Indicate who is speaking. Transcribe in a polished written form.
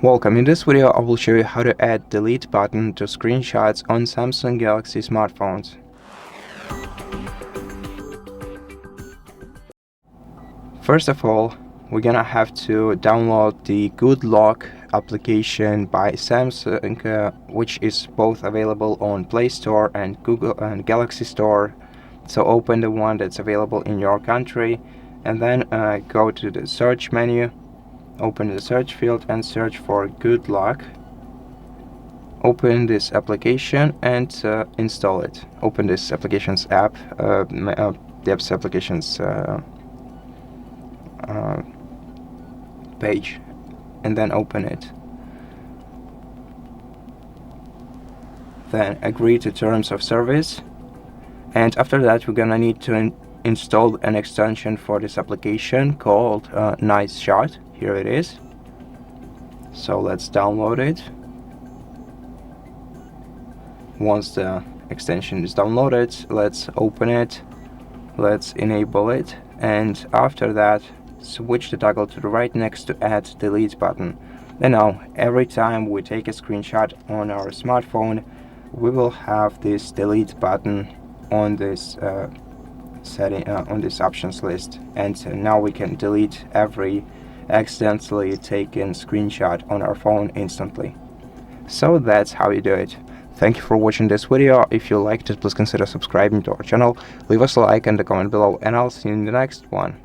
Speaker 1: Welcome. In this video I will show you how to add delete button to screenshots on Samsung Galaxy smartphones. First of all, we're gonna have to download the Good Lock application by Samsung, which is both available on Play Store and Google and Galaxy Store. So open the one that's available in your country and then go to the search menu. Open the search field and search for Good Lock. Open this application and install it. Open this application's app, the app's application's page, and then open it. Then agree to terms of service, and after that we're gonna need to install an extension for this application called NiceShot. Here it is. So let's download it. Once the extension is downloaded, let's open it, let's enable it, and after that switch the toggle to the right next to add delete button. And now every time we take a screenshot on our smartphone, we will have this delete button on this setting on this options list, and now we can delete every accidentally taken screenshot on our phone instantly. So that's how you do it. Thank you for watching this video. If you liked it, please consider subscribing to our channel, leave us a like and a comment below, and I'll see you in the next one.